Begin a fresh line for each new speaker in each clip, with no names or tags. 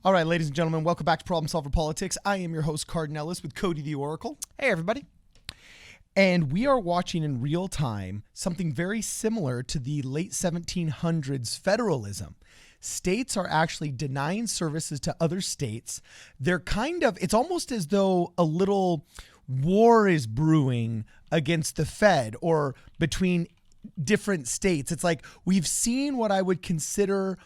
All right, ladies and gentlemen, welcome back to Problem Solver Politics. I am your host, Cardinellis, with Cody the Oracle.
Hey, everybody.
And we are watching in real time something very similar to the late 1700s federalism. States are actually denying services to other states. It's almost as though a little war is brewing against the Fed or between different states. It's like we've seen what I would consider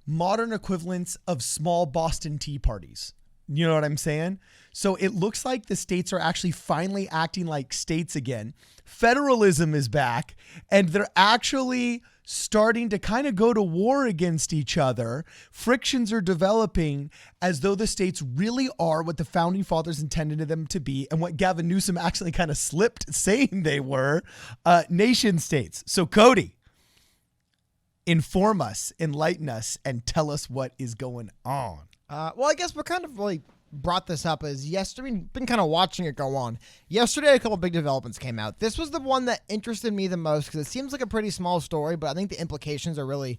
modern equivalents of small Boston Tea Parties. You know what I'm saying? So it looks like the states are actually finally acting like states again. Federalism is back, and they're actually starting to kind of go to war against each other. Frictions are developing as though the states really are what the founding fathers intended them to be and what Gavin Newsom actually kind of slipped saying they were, nation states. So Cody, inform us, enlighten us, and tell us what is going on.
Well, I guess what kind of really brought this up is yesterday, we've been kind of watching it go on. Yesterday, a couple big developments came out. This was the one that interested me the most because it seems like a pretty small story, but I think the implications are really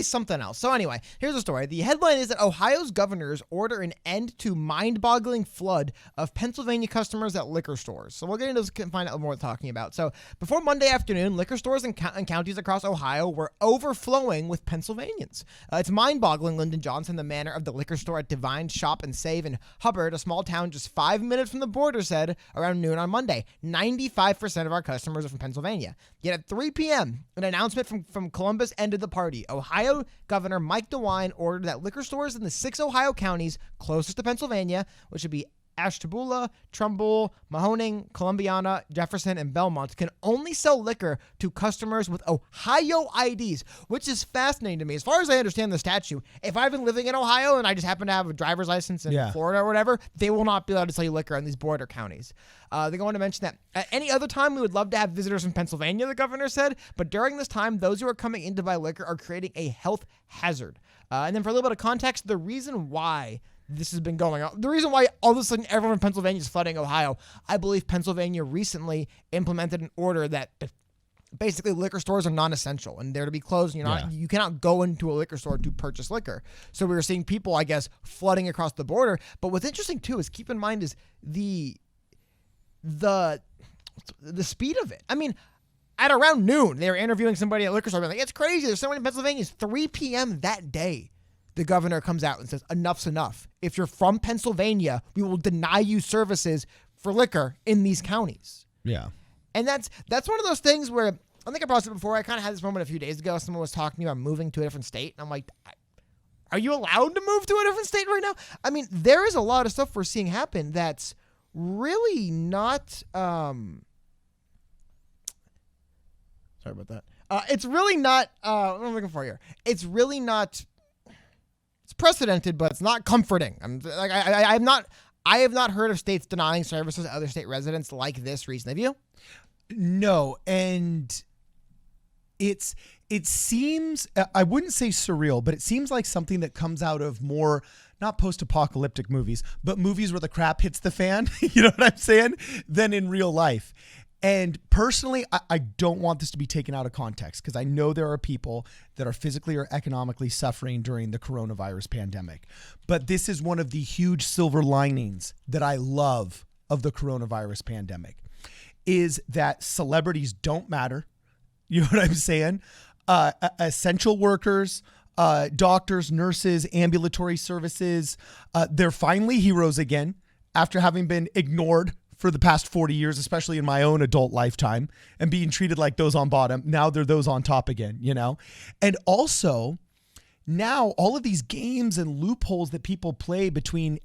something else. So anyway, here's the story. The headline is that Ohio's governors order an end to mind-boggling flood of Pennsylvania customers at liquor stores. So we'll get into this and find out what we're talking about. So before Monday afternoon, liquor stores in counties across Ohio were overflowing with Pennsylvanians. It's mind-boggling, Lyndon Johnson, the manager of the liquor store at Divine Shop and Save in Hubbard, a small town just 5 minutes from the border, said around noon on Monday. 95% of our customers are from Pennsylvania. Yet at 3 p.m., an announcement from Columbus ended the party. Ohio Governor Mike DeWine ordered that liquor stores in the 6 Ohio counties closest to Pennsylvania, which would be Ashtabula, Trumbull, Mahoning, Columbiana, Jefferson, and Belmont, can only sell liquor to customers with Ohio IDs, which is fascinating to me. As far as I understand the statute, if I've been living in Ohio and I just happen to have a driver's license in Florida or whatever, they will not be allowed to sell you liquor in these border counties. They're going to mention that at any other time, we would love to have visitors from Pennsylvania, the governor said, but during this time, those who are coming in to buy liquor are creating a health hazard. And then for a little bit of context, the reason why this has been going on, the reason why all of a sudden everyone in Pennsylvania is flooding Ohio, I believe Pennsylvania recently implemented an order that basically liquor stores are non-essential and they're to be closed. You cannot go into a liquor store to purchase liquor. So we were seeing people, I guess, flooding across the border. But what's interesting too is keep in mind is the speed of it. I mean, at around noon, they were interviewing somebody at a liquor store. Like, it's crazy. There's someone in Pennsylvania. It's 3 p.m. that day. The governor comes out and says, enough's enough. If you're from Pennsylvania, we will deny you services for liquor in these counties.
Yeah.
And that's one of those things where, I think I brought it before, I kind of had this moment a few days ago. Someone was talking to me about moving to a different state. And I'm like, are you allowed to move to a different state right now? I mean, there is a lot of stuff we're seeing happen that's really not... Sorry about that. It's really not... what am I looking for here? It's really not... It's precedented, but it's not comforting. I have not heard of states denying services to other state residents like this recently. Have you?
No, and it seems, I wouldn't say surreal, but it seems like something that comes out of more, not post-apocalyptic movies, but movies where the crap hits the fan, you know what I'm saying, than in real life. And personally, I don't want this to be taken out of context because I know there are people that are physically or economically suffering during the coronavirus pandemic. But this is one of the huge silver linings that I love of the coronavirus pandemic is that celebrities don't matter. You know what I'm saying? Essential workers, doctors, nurses, ambulatory services, they're finally heroes again after having been ignored for the past 40 years, especially in my own adult lifetime, and being treated like those on bottom. Now they're those on top again, you know? And also, now all of these games and loopholes that people play between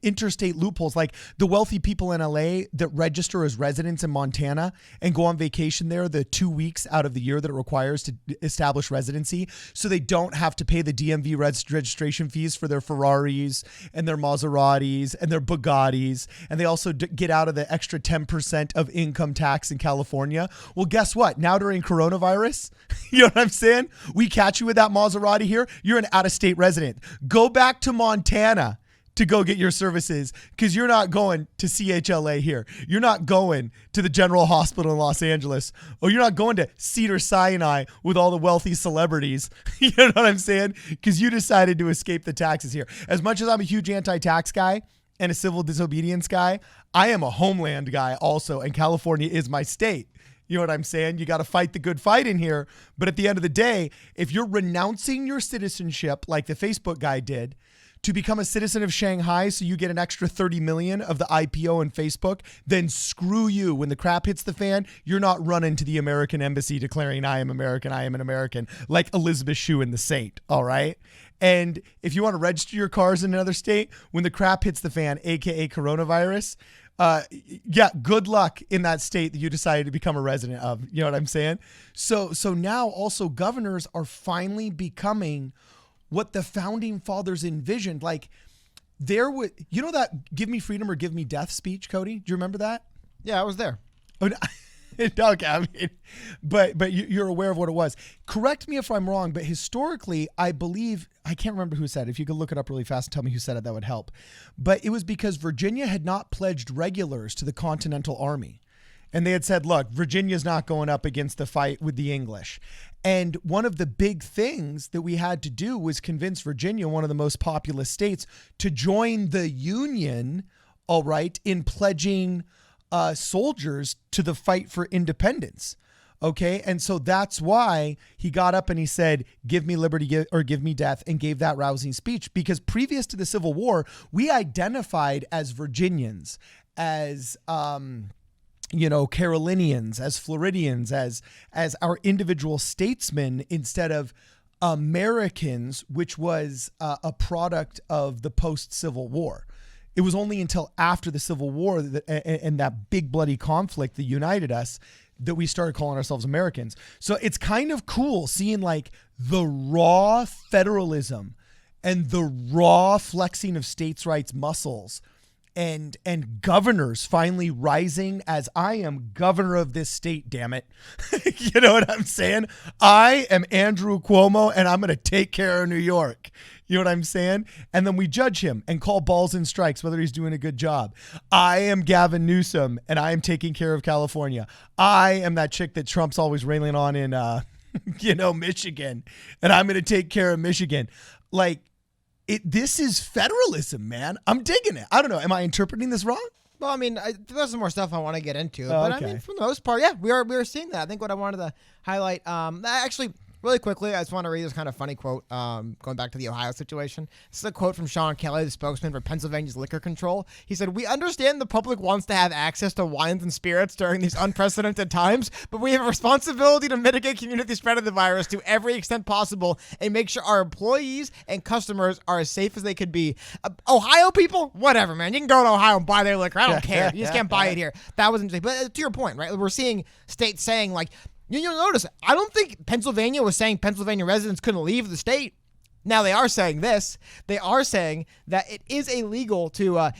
interstate loopholes, like the wealthy people in LA that register as residents in Montana and go on vacation there the 2 weeks out of the year that it requires to establish residency, so they don't have to pay the DMV registration fees for their Ferraris and their Maseratis and their Bugattis, and they also get out of the extra 10% of income tax in California. Well, guess what? Now during coronavirus, you know what I'm saying? We catch you with that Maserati here, you're an out-of-state resident. Go back to Montana to go get your services because you're not going to CHLA here. You're not going to the General Hospital in Los Angeles, or you're not going to Cedars-Sinai with all the wealthy celebrities. You know what I'm saying? Because you decided to escape the taxes here. As much as I'm a huge anti-tax guy and a civil disobedience guy, I am a homeland guy also, and California is my state. You know what I'm saying? You got to fight the good fight in here. But at the end of the day, if you're renouncing your citizenship like the Facebook guy did to become a citizen of Shanghai so you get an extra 30 million of the IPO in Facebook, then screw you. When the crap hits the fan, you're not running to the American embassy declaring I am American, I am an American, like Elizabeth Shue in The Saint, all right? And if you want to register your cars in another state, when the crap hits the fan, aka coronavirus, good luck in that state that you decided to become a resident of. You know what I'm saying? So now also governors are finally becoming what the founding fathers envisioned. Like there would, you know, that give me freedom or give me death speech, Cody? Do you remember that?
Yeah, I was there.
Oh, no. Okay, I mean, but you're aware of what it was. Correct me if I'm wrong, but historically, I believe, I can't remember who said it. If you could look it up really fast and tell me who said it, that would help. But it was because Virginia had not pledged regulars to the Continental Army. And they had said, look, Virginia's not going up against the fight with the English. And one of the big things that we had to do was convince Virginia, one of the most populous states, to join the Union, all right, in pledging soldiers to the fight for independence. Okay. And so that's why he got up and he said, give me liberty or give me death, and gave that rousing speech, because previous to the Civil War, we identified as Virginians, as, Carolinians, as Floridians, as our individual statesmen instead of Americans, which was a product of the post-Civil War. It was only until after the Civil War and that big bloody conflict that united us that we started calling ourselves Americans. So it's kind of cool seeing like the raw federalism and the raw flexing of states' rights muscles and governors finally rising as I am governor of this state, damn it. You know what I'm saying? I am Andrew Cuomo and I'm going to take care of New York. You know what I'm saying? And then we judge him and call balls and strikes whether he's doing a good job. I am Gavin Newsom and I am taking care of California. I am that chick that Trump's always railing on in, Michigan, and I'm going to take care of Michigan. Like, this is federalism, man. I'm digging it. I don't know. Am I interpreting this wrong?
Well, I mean, there's some more stuff I want to get into, but okay. I mean, for the most part, yeah, we are seeing that. I think what I wanted to highlight, actually, really quickly, I just want to read this kind of funny quote, going back to the Ohio situation. This is a quote from Sean Kelly, the spokesman for Pennsylvania's liquor control. He said, "We understand the public wants to have access to wines and spirits during these unprecedented times, but we have a responsibility to mitigate community spread of the virus to every extent possible and make sure our employees and customers are as safe as they could be." Ohio people, whatever, man. You can go to Ohio and buy their liquor. I don't care. You just can't buy it here. That was interesting. But to your point, right? We're seeing states saying, like, you'll notice, I don't think Pennsylvania was saying Pennsylvania residents couldn't leave the state. Now they are saying this. They are saying that it is illegal to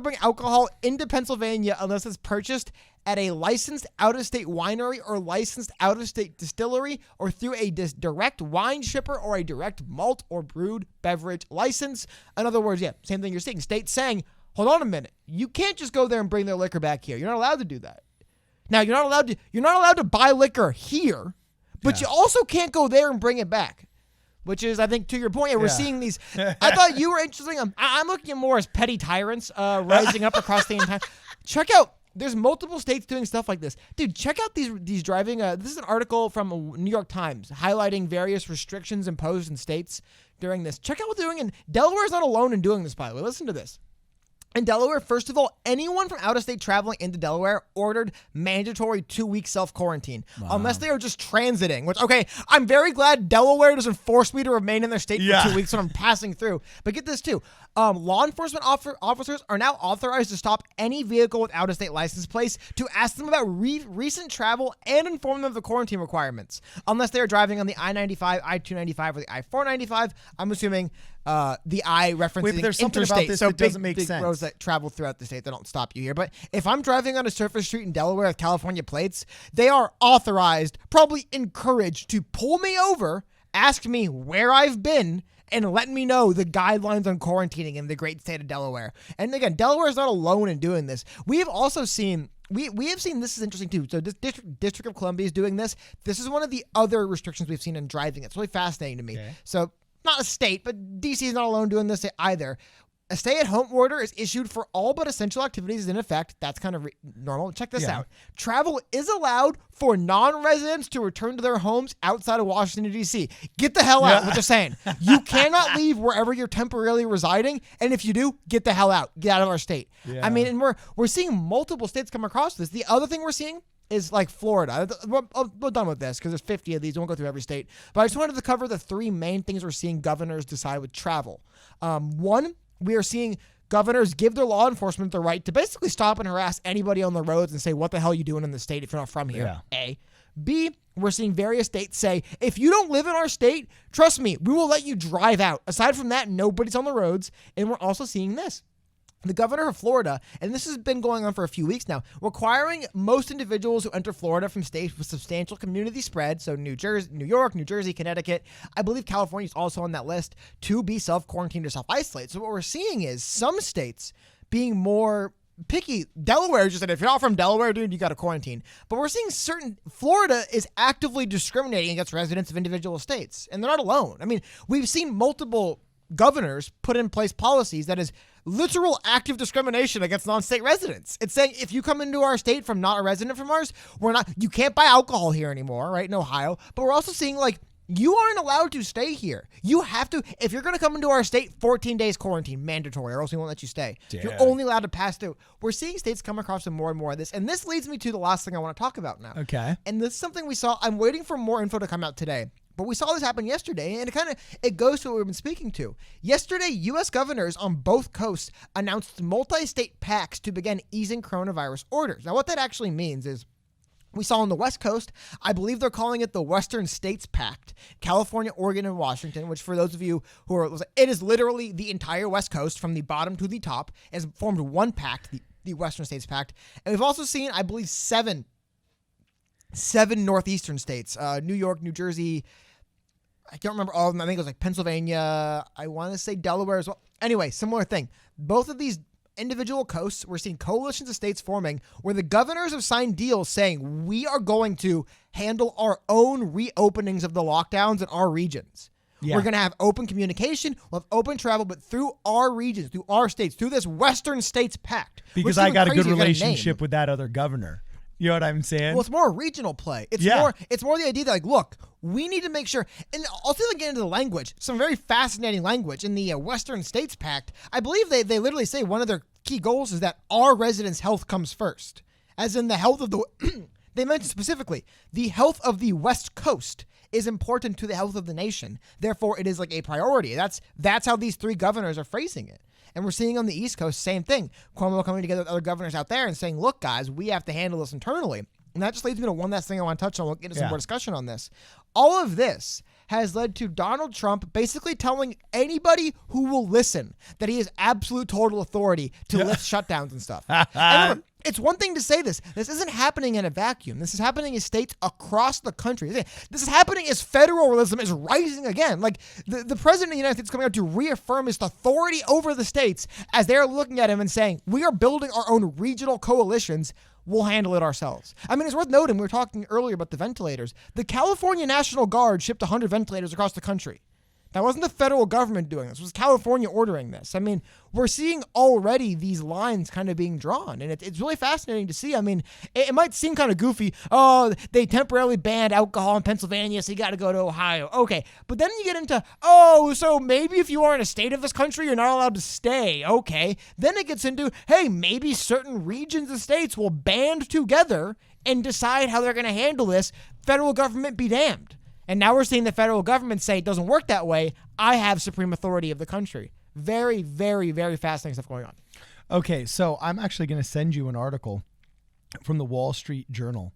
bring alcohol into Pennsylvania unless it's purchased at a licensed out-of-state winery or licensed out-of-state distillery or through a direct wine shipper or a direct malt or brewed beverage license. In other words, yeah, same thing you're seeing. States saying, hold on a minute. You can't just go there and bring their liquor back here. You're not allowed to do that. Now, you're not allowed to buy liquor here, but you also can't go there and bring it back, which is, I think, to your point, we're seeing these. I thought you were interesting. I'm looking at more as petty tyrants rising up across the entire. Check out, there's multiple states doing stuff like this. Dude, check out these driving. This is an article from New York Times highlighting various restrictions imposed in states during this. Check out what they're doing. And Delaware's not alone in doing this, by the way. Listen to this. In Delaware, first of all, anyone from out-of-state traveling into Delaware ordered mandatory 2-week self-quarantine, unless they are just transiting, which, okay, I'm very glad Delaware doesn't force me to remain in their state for 2 weeks when I'm passing through. But get this, too. Law enforcement officers are now authorized to stop any vehicle with out-of-state license plates to ask them about recent travel and inform them of the quarantine requirements, unless they are driving on the I-95, I-295, or the I-495. I'm assuming the I referencing
there's something
interstate,
about this
so
that doesn't make
big
sense.
Roads that travel throughout the state, they don't stop you here. But if I'm driving on a surface street in Delaware with California plates, they are authorized, probably encouraged, to pull me over, ask me where I've been, and let me know the guidelines on quarantining in the great state of Delaware. And again, Delaware is not alone in doing this. We have also seen we have seen, this is interesting too. So this District of Columbia is doing this. This is one of the other restrictions we've seen in driving. It's really fascinating to me.
Okay.
So not a state, but DC is not alone doing this either. A stay-at-home order is issued for all but essential activities in effect. That's kind of normal. Check this out. Travel is allowed for non-residents to return to their homes outside of Washington, D.C. Get the hell out, what they're saying. You cannot leave wherever you're temporarily residing, and if you do, get the hell out. Get out of our state. Yeah. I mean, and we're seeing multiple states come across this. The other thing we're seeing is like Florida. We're done with this because there's 50 of these. We won't go through every state. But I just wanted to cover the three main things we're seeing governors decide with travel. One, we are seeing governors give their law enforcement the right to basically stop and harass anybody on the roads and say, what the hell are you doing in the state if you're not from here? Yeah. A. B, we're seeing various states say, if you don't live in our state, trust me, we will let you drive out. Aside from that, nobody's on the roads. And we're also seeing this. The governor of Florida, and this has been going on for a few weeks now, requiring most individuals who enter Florida from states with substantial community spread, so New York, New Jersey, Connecticut, I believe California is also on that list, to be self-quarantined or self-isolate. So what we're seeing is some states being more picky. Delaware just said, if you're not from Delaware, dude, you got to quarantine. But we're seeing Florida is actively discriminating against residents of individual states, and they're not alone. I mean, we've seen multiple governors put in place policies that is literal active discrimination against non-state residents. It's saying if you come into our state from not a resident from ours, you can't buy alcohol here anymore, right? In Ohio. But we're also seeing you aren't allowed to stay here. You have to, if you're going to come into our state, 14 days quarantine, mandatory, or else we won't let you stay. Yeah. You're only allowed to pass through. We're seeing states come across more and more of this. And this leads me to the last thing I want to talk about now.
Okay.
And this is something we saw. I'm waiting for more info to come out today. But we saw this happen yesterday, and it goes to what we've been speaking to. Yesterday, U.S. governors on both coasts announced multi-state pacts to begin easing coronavirus orders. Now, what that actually means is we saw on the West Coast, I believe they're calling it the Western States Pact, California, Oregon, and Washington, which for those of you who are, it is literally the entire West Coast from the bottom to the top has formed one pact, the Western States Pact. And we've also seen, I believe, seven northeastern states, New York, New Jersey, I can't remember all of them. I think it was Pennsylvania. I want to say Delaware as well. Anyway, similar thing. Both of these individual coasts, we're seeing coalitions of states forming where the governors have signed deals saying we are going to handle our own reopenings of the lockdowns in our regions. Yeah. We're going to have open communication, we'll have open travel, but through our regions, through our states, through this Western States Pact.
Because I got a good relationship with that other governor. You know what I'm saying?
Well, it's more a regional play. It's more the idea that, look, we need to make sure, and also to get into the language, some very fascinating language in the Western States Pact. I believe they literally say one of their key goals is that our residents' health comes first, as in the health of the, they mentioned specifically, the health of the West Coast is important to the health of the nation. Therefore, it is a priority. That's how these three governors are phrasing it. And we're seeing on the East Coast, same thing. Cuomo coming together with other governors out there and saying, look, guys, we have to handle this internally. And that just leads me to one last thing I want to touch on. We'll get into some more discussion on this. All of this has led to Donald Trump basically telling anybody who will listen that he has absolute total authority to lift shutdowns and stuff. And remember, it's one thing to say this. This isn't happening in a vacuum. This is happening in states across the country. This is happening as federalism is rising again. The president of the United States is coming out to reaffirm his authority over the states as they're looking at him and saying, we are building our own regional coalitions. We'll handle it ourselves. I mean, it's worth noting, we were talking earlier about the ventilators. The California National Guard shipped 100 ventilators across the country. That wasn't the federal government doing this. It was California ordering this. I mean, we're seeing already these lines kind of being drawn, and it's really fascinating to see. I mean, it might seem kind of goofy. Oh, they temporarily banned alcohol in Pennsylvania, so you got to go to Ohio. Okay, but then you get into, so maybe if you are in a state of this country, you're not allowed to stay. Okay, then it gets into, hey, maybe certain regions of states will band together and decide how they're going to handle this. Federal government be damned. And now we're seeing the federal government say it doesn't work that way. I have supreme authority of the country. Very, very, very fascinating stuff going on.
Okay, so I'm actually going to send you an article from the Wall Street Journal.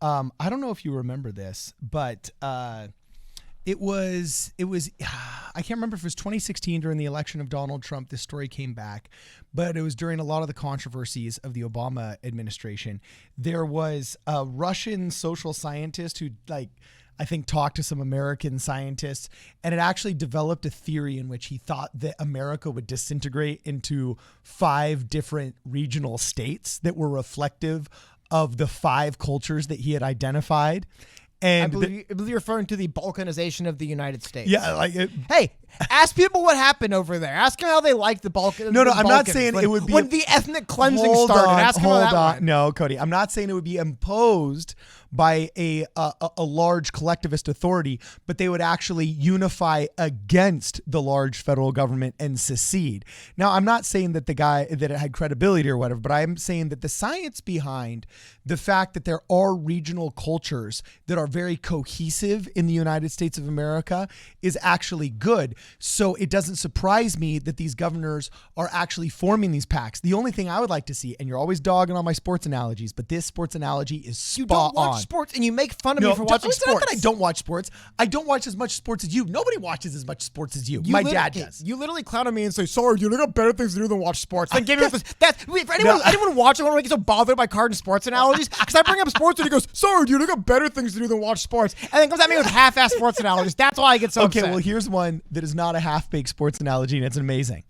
I don't know if you remember this, but it was I can't remember if it was 2016 during the election of Donald Trump. This story came back, but it was during a lot of the controversies of the Obama administration. There was a Russian social scientist who I think, talked to some American scientists, and it actually developed a theory in which he thought that America would disintegrate into 5 different regional states that were reflective of the 5 cultures that he had identified. And
I believe you're referring to the balkanization of the United States.
yeah, like it,
Hey, ask people what happened over there. Ask them how they liked the Balkans.
No, I'm not saying it would be
when the ethnic cleansing started. Ask them how that went.
No, Cody, I'm not saying it would be imposed by a large collectivist authority, but they would actually unify against the large federal government and secede. Now, I'm not saying that that it had credibility or whatever, but I'm saying that the science behind the fact that there are regional cultures that are very cohesive in the United States of America is actually good. So it doesn't surprise me that these governors are actually forming these pacts. The only thing I would like to see, and you're always dogging on my sports analogies, but this sports analogy is spot
You don't watch
on.
sports, and you make fun of me for watching
It's not
sports.
that I don't watch sports. I don't watch as much sports as you. Nobody watches as much sports as you. My dad does.
You literally clown on me and say, "Sorry, dude, I got better things to do than watch sports." Then give me this. For anyone watching, I don't get so bothered by card and sports analogies because I bring up sports and he goes, "Sorry, dude, I got better things to do than watch sports," and then comes at me with half-ass sports analogies. That's why I get so
Okay,
upset.
well, here's one that is not a half-baked sports analogy, and it's amazing.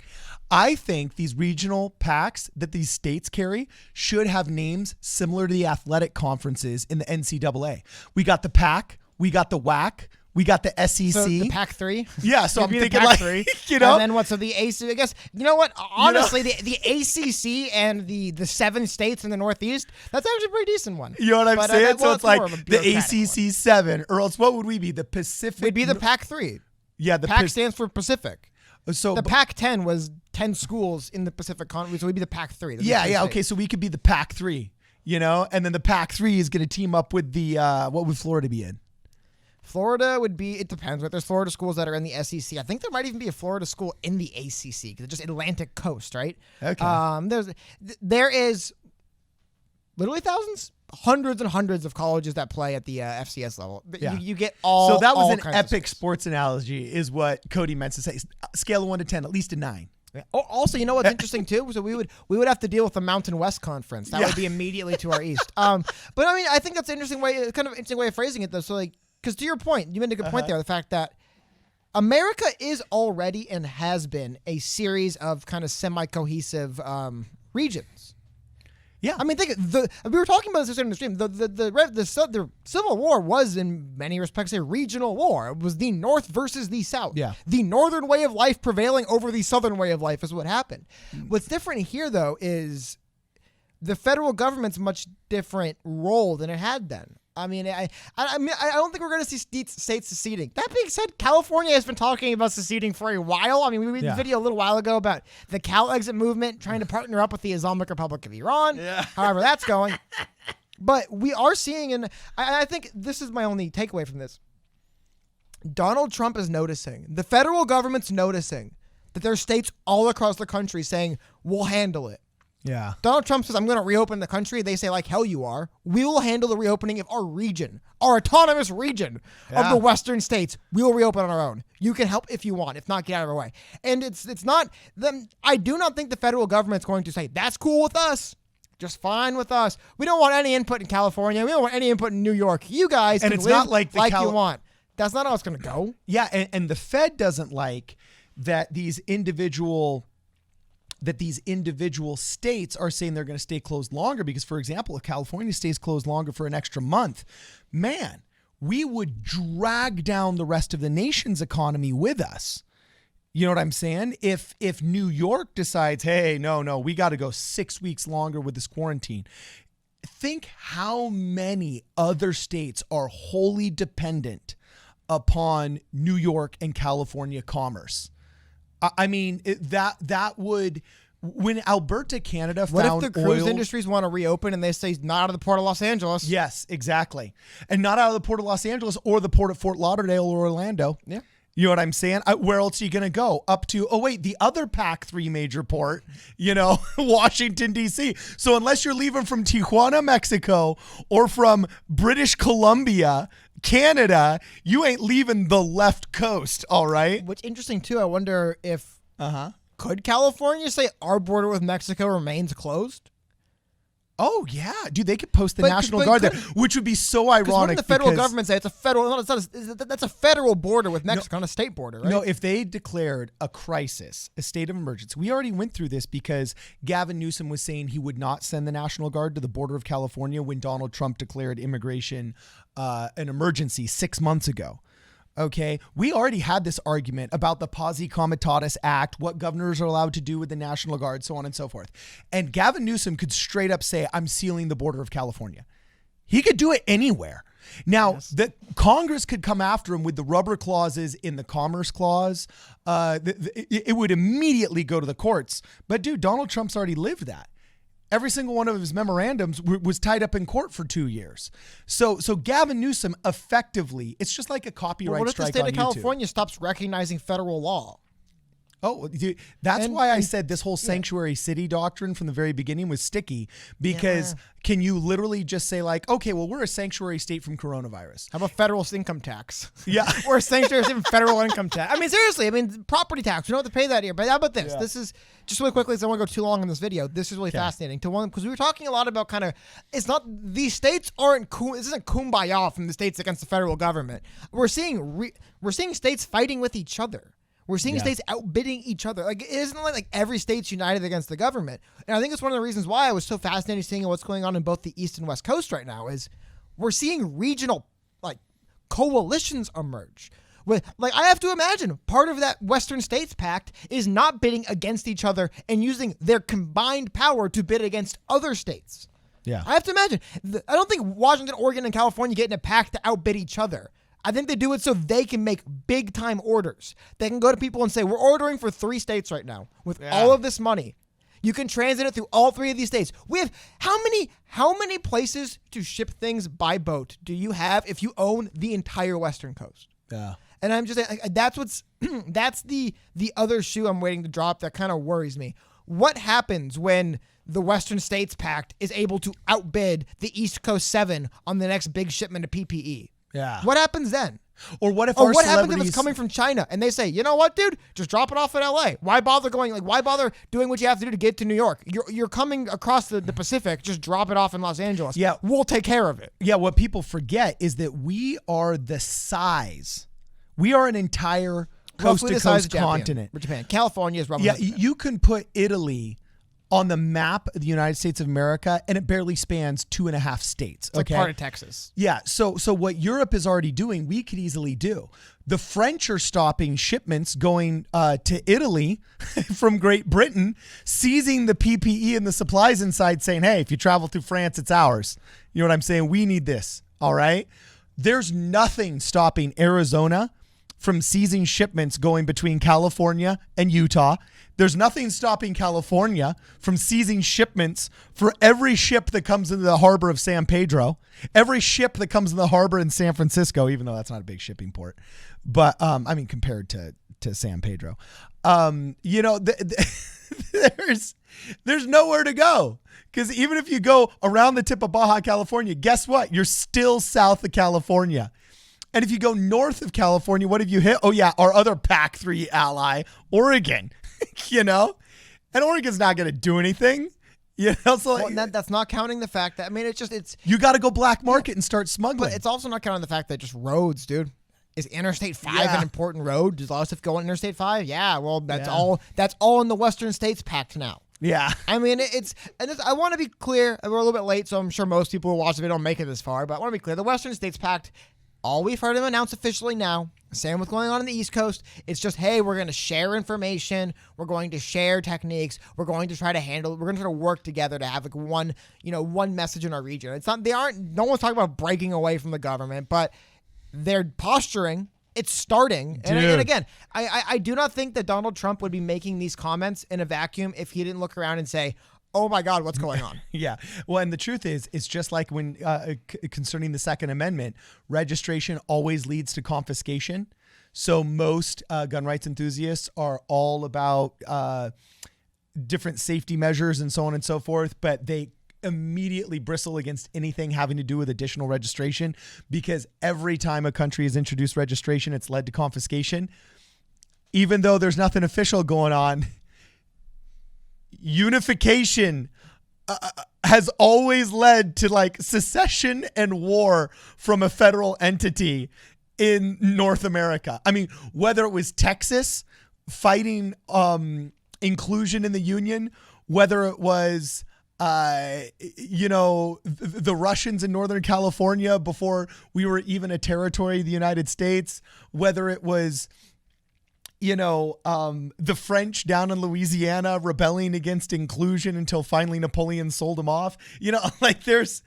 I think these regional pacts that these states carry should have names similar to the athletic conferences in the NCAA. We got the Pac, we got the WAC, we got the SEC.
So the Pac 3.
Yeah, so I'm
Maybe the
thinking
Pac
like,
3.
you know,
And then what's the AC? I guess you know what? Honestly, the ACC and the 7 states in the Northeast. That's actually a pretty decent one.
you know what I'm
But,
saying? So
well,
it's like
more of a
the
bureaucratic
ACC
one.
7, or else what would we be? The Pacific.
We'd be the Pac 3.
Yeah, the
Pac stands for Pacific.
So
The Pac 10 was 10 schools in the Pacific Continent, so we'd be the Pac 3.
okay, so we could be the Pac 3, you know, and then the Pac 3 is going to team up with the what would Florida be in?
Florida would be, it depends, but there's Florida schools that are in the SEC. I think there might even be a Florida school in the ACC because it's just Atlantic Coast, right?
Okay.
There is literally hundreds and hundreds of colleges that play at the FCS level.
Yeah.
You get all.
So that was
all
an
kinds of
epic
schools.
sports analogy, is what Cody meant to say. Scale of 1 to 10, at least a 9.
Yeah. Oh, also, you know what's interesting too? So we would have to deal with the Mountain West Conference. That would be immediately to our east. But I mean, I think that's an interesting way, kind of interesting way of phrasing it though. So like, because to your point, you made a good point there. The fact that America is already and has been a series of kind of semi-cohesive regions.
Yeah.
I mean, we were talking about this in the stream. The Civil War was, in many respects, a regional war. It was the North versus the South.
Yeah.
The Northern way of life prevailing over the Southern way of life is what happened. What's different here, though, is the federal government's much different role than it had then. I mean, I don't think we're going to see states seceding. That being said, California has been talking about seceding for a while. I mean, we made a video a little while ago about the Cal exit movement trying to partner up with the Islamic Republic of Iran. Yeah. However that's going. But we are seeing, and I think this is my only takeaway from this. Donald Trump is noticing, the federal government's noticing that there's states all across the country saying, we'll handle it.
Yeah.
Donald Trump says, I'm going to reopen the country. They say, like hell you are. We will handle the reopening of our region, our autonomous region of the Western states. We will reopen on our own. You can help if you want. If not, get out of our way. And it's not them. I do not think the federal government's going to say, that's cool with us. Just fine with us. We don't want any input in California. We don't want any input in New York. You guys
And
can
it's
live
not like
you want. That's not how it's going to go.
Yeah, and the Fed doesn't like that these individual states are saying they're going to stay closed longer because, for example, if California stays closed longer for an extra month, man, we would drag down the rest of the nation's economy with us. You know what I'm saying? If New York decides, hey, no, we got to go 6 weeks longer with this quarantine. Think how many other states are wholly dependent upon New York and California commerce. I mean, that would, when Alberta, Canada found oil.
What if the cruise industries want to reopen and they say not out of the port of Los Angeles?
Yes, exactly. And not out of the port of Los Angeles or the port of Fort Lauderdale or Orlando.
Yeah.
You know what I'm saying? Where else are you going to go? Up to, the other Pac 3 major port, Washington, D.C. So unless you're leaving from Tijuana, Mexico, or from British Columbia, Canada, you ain't leaving the left coast, all right?
What's interesting, too, I wonder if could California say our border with Mexico remains closed?
Oh yeah, dude, they could post the
But-
National
but
Guard there,
could-
which would be so
Because
ironic.
wouldn't the federal
because-
government say it's a federal? No, that's a federal border with Mexico, not a state border, right?
No, if they declared a crisis, a state of emergency, we already went through this because Gavin Newsom was saying he would not send the National Guard to the border of California when Donald Trump declared immigration an emergency 6 months ago. Okay, we already had this argument about the Posse Comitatus Act, what governors are allowed to do with the National Guard, so on and so forth. And Gavin Newsom could straight up say, I'm sealing the border of California. He could do it anywhere. Now, the Congress could come after him with the rubber clauses in the Commerce Clause. It would immediately go to the courts. But dude, Donald Trump's already lived that. Every single one of his memorandums was tied up in court for 2 years. So Gavin Newsom effectively, it's just like a copyright
What if the
strike
state
on
of
YouTube.
California stops recognizing federal law?
Oh, dude, that's why I said this whole sanctuary city doctrine from the very beginning was sticky, because can you literally just say like, okay, well, we're a sanctuary state from coronavirus.
How about federal income tax?
Yeah.
We're a sanctuary state from federal income tax. I mean, seriously, property tax. We don't have to pay that here. But how about this?
Yeah.
This is just really quickly, because I don't want to go too long in this video. This is really fascinating. Because we were talking a lot about kind of, it's not, these states aren't, this isn't kumbaya from the states against the federal government. We're seeing states fighting with each other. We're seeing states outbidding each other. Like, it isn't like every state's united against the government. And I think it's one of the reasons why I was so fascinated seeing what's going on in both the East and West Coast right now is we're seeing regional like coalitions emerge. Like, I have to imagine part of that Western States Pact is not bidding against each other and using their combined power to bid against other states.
Yeah.
I have to imagine. I don't think Washington, Oregon, and California get in a pact to outbid each other. I think they do it so they can make big time orders. They can go to people and say, we're ordering for 3 states right now with all of this money. You can transit it through all 3 of these states. We have how many places to ship things by boat do you have if you own the entire Western coast?
Yeah.
And I'm just saying, that's the other shoe I'm waiting to drop that kind of worries me. What happens when the Western States Pact is able to outbid the East Coast 7 on the next big shipment of PPE?
Yeah.
What happens then?
Or what if
Or
our
what happens if
celebrities
it's coming from China and they say, you know what, dude, just drop it off in LA. Why bother why bother doing what you have to do to get to New York? You're coming across the Pacific, just drop it off in Los Angeles.
Yeah.
We'll take care of it.
Yeah, what people forget is that we are the size. We are an entire
Roughly the size
coast-to-coast
of Japan.
continent.
Or Japan. California is roughly.
Yeah, you can put Italy on the map of the United States of America, and it barely spans 2.5 states.
It's like part of Texas.
Yeah, so what Europe is already doing, we could easily do. The French are stopping shipments going to Italy from Great Britain, seizing the PPE and the supplies inside, saying, hey, if you travel through France, it's ours. You know what I'm saying? We need this, all right? There's nothing stopping Arizona from seizing shipments going between California and Utah. There's nothing stopping California from seizing shipments for every ship that comes into the harbor of San Pedro, every ship that comes in the harbor in San Francisco, even though that's not a big shipping port. But, I mean, compared to San Pedro, you know, there's nowhere to go. Because even if you go around the tip of Baja California, guess what? You're still south of California. And if you go north of California, what have you hit? Oh, yeah, our other Pact 3 ally, Oregon, you know? And Oregon's not going to do anything. You know, so
Well, that's not counting the fact that, I mean,
you got to go black market and start smuggling.
but it's also not counting the fact that just roads, dude. Is Interstate 5 an important road? Does a lot of stuff go on Interstate 5? Yeah, well, that's all in the Western States Pact now.
Yeah.
I mean, I want to be clear. We're a little bit late, so I'm sure most people who watch the video don't make it this far, but I want to be clear. The Western States Pact, all we've heard him announce officially now, same with going on in the East Coast, it's just, hey, we're going to share information, we're going to share techniques, we're going to try to work together to have like one message in our region. It's not, no one's talking about breaking away from the government, but they're posturing. It's starting. And again, I do not think that Donald Trump would be making these comments in a vacuum if he didn't look around and say, oh my God, what's going on?
Yeah. Well, and the truth is, it's just like when concerning the Second Amendment, registration always leads to confiscation. So most gun rights enthusiasts are all about different safety measures and so on and so forth, but they immediately bristle against anything having to do with additional registration, because every time a country has introduced registration, it's led to confiscation. Even though there's nothing official going on, unification has always led to like secession and war from a federal entity in North America. I mean, whether it was Texas fighting inclusion in the Union, whether it was the Russians in Northern California before we were even a territory of the United States, whether it was the French down in Louisiana rebelling against inclusion until finally Napoleon sold them off. Like there's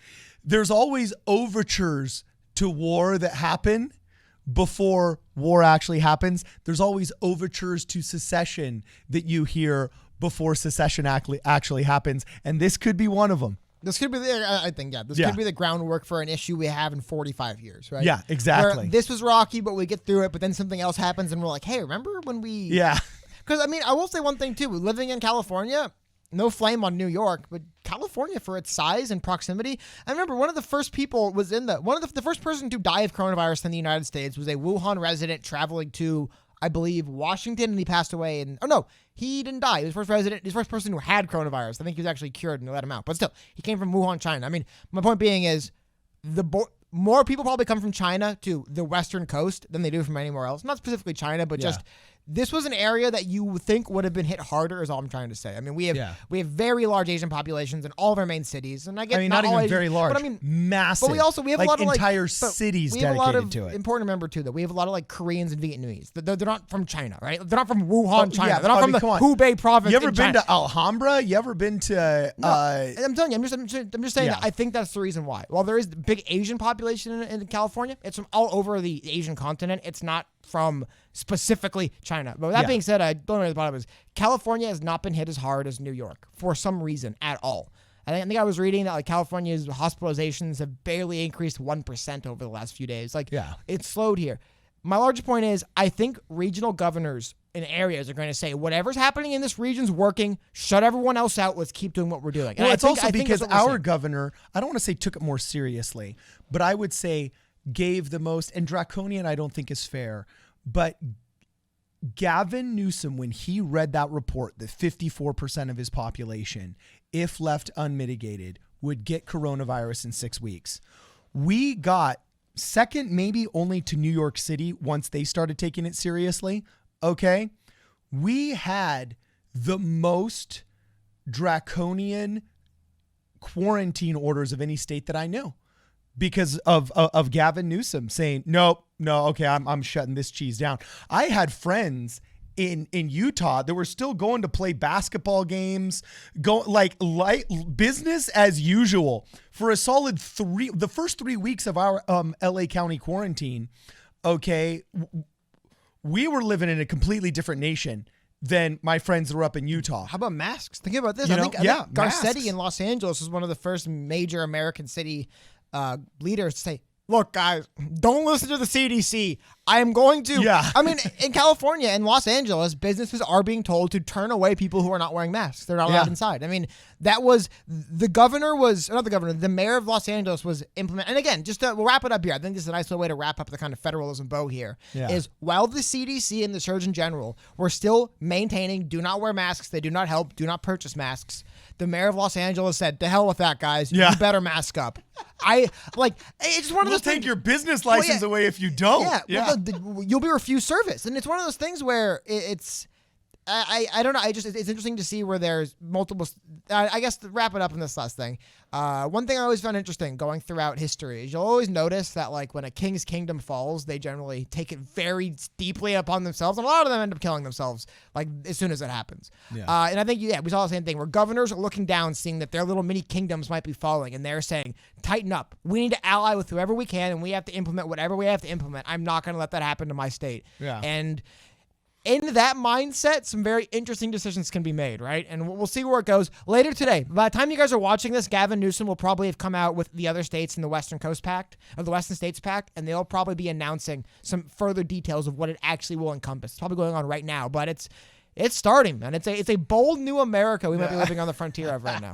always overtures to war that happen before war actually happens. There's always overtures to secession that you hear before secession actually happens. And this could be one of them.
This could be could be the groundwork for an issue we have in 45 years, right?
Yeah, exactly.
Where this was rocky, but we get through it, but then something else happens and we're like, hey, remember when we...
Yeah.
Because, I will say one thing, too. Living in California, no flame on New York, but California, for its size and proximity, I remember one of the first people was the first person to die of coronavirus in the United States was a Wuhan resident traveling to, I believe, Washington, and he passed away. He didn't die. He was the first person who had coronavirus. I think he was actually cured and they let him out. But still, he came from Wuhan, China. My point being is more people probably come from China to the Western coast than they do from anywhere else. Not specifically China, but just this was an area that you would think would have been hit harder, is all I'm trying to say. We have very large Asian populations in all of our main cities, and I get
not
always,
even very large, but massive.
But we have a lot of
entire cities dedicated to it.
Important to remember too that we have a lot of Koreans and Vietnamese. They're not from China, right? They're not from Wuhan, China. They're not from the Hubei province.
You ever been to Alhambra? You ever been to?
I'm telling you, I'm just saying that I think that's the reason why. While there is a big Asian population in California, it's from all over the Asian continent. It's not from specifically China. But with that being said, I don't know the bottom is California has not been hit as hard as New York for some reason at all. I think I was reading that California's hospitalizations have barely increased 1% over the last few days. It's slowed here. My larger point is I think regional governors in areas are going to say whatever's happening in this region's working. Shut everyone else out. Let's keep doing what we're doing.
Well, it's also because our governor, I don't want to say took it more seriously, but I would say gave the most, and draconian I don't think is fair, but Gavin Newsom, when he read that report that 54% of his population, if left unmitigated, would get coronavirus in 6 weeks, we got second maybe only to New York City once they started taking it seriously. Okay. We had the most draconian quarantine orders of any state that I know, because of Gavin Newsom saying, no, okay, I'm shutting this cheese down. I had friends in Utah that were still going to play basketball games, business as usual for a solid the first 3 weeks of our LA County quarantine. Okay, we were living in a completely different nation than my friends that were up in Utah.
How about masks? Think about this. I think Garcetti in Los Angeles was one of the first major American city leaders to say, look, guys, don't listen to the CDC. I am going to. Yeah. In California and Los Angeles, businesses are being told to turn away people who are not wearing masks. They're not allowed inside. That was the mayor of Los Angeles was implementing. And again, we'll wrap it up here. I think this is a nice little way to wrap up the kind of federalism bow here. Yeah. Is while the CDC and the Surgeon General were still maintaining do not wear masks, they do not help, do not purchase masks, the mayor of Los Angeles said, to hell with that, guys. You better mask up. It's just one of those things.
We'll take your business license away if you don't.
You'll be refused service. And it's one of those things where it's... I don't know. It's interesting to see where there's multiple. I guess to wrap it up in this last thing. One thing I always found interesting going throughout history is you'll always notice that when a king's kingdom falls, they generally take it very deeply upon themselves, and a lot of them end up killing themselves as soon as it happens. Yeah. And I think we saw the same thing where governors are looking down, seeing that their little mini kingdoms might be falling, and they're saying, "Tighten up. We need to ally with whoever we can, and we have to implement whatever we have to implement. I'm not going to let that happen to my state." Yeah. And in that mindset, some very interesting decisions can be made, right? And we'll see where it goes later today. By the time you guys are watching this, Gavin Newsom will probably have come out with the other states in the Western Coast Pact, or the Western States Pact, and they'll probably be announcing some further details of what it actually will encompass. It's probably going on right now, but It's starting, man. It's a bold new America we might be living on the frontier of right now.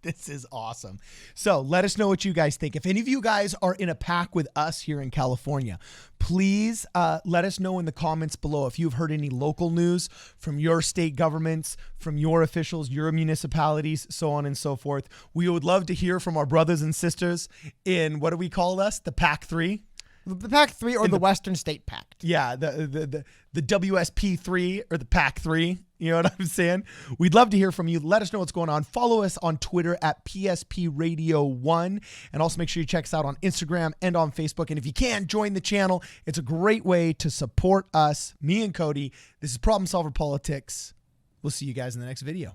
This is awesome. So let us know what you guys think. If any of you guys are in a pack with us here in California, please let us know in the comments below if you've heard any local news from your state governments, from your officials, your municipalities, so on and so forth. We would love to hear from our brothers and sisters in, what do we call us? The Pac 3?
The Pact 3 or the Western State Pact.
Yeah, the WSP 3 or the Pac 3. You know what I'm saying? We'd love to hear from you. Let us know what's going on. Follow us on Twitter at PSP Radio 1. And also make sure you check us out on Instagram and on Facebook. And if you can, join the channel. It's a great way to support us, me and Cody. This is Problem Solver Politics. We'll see you guys in the next video.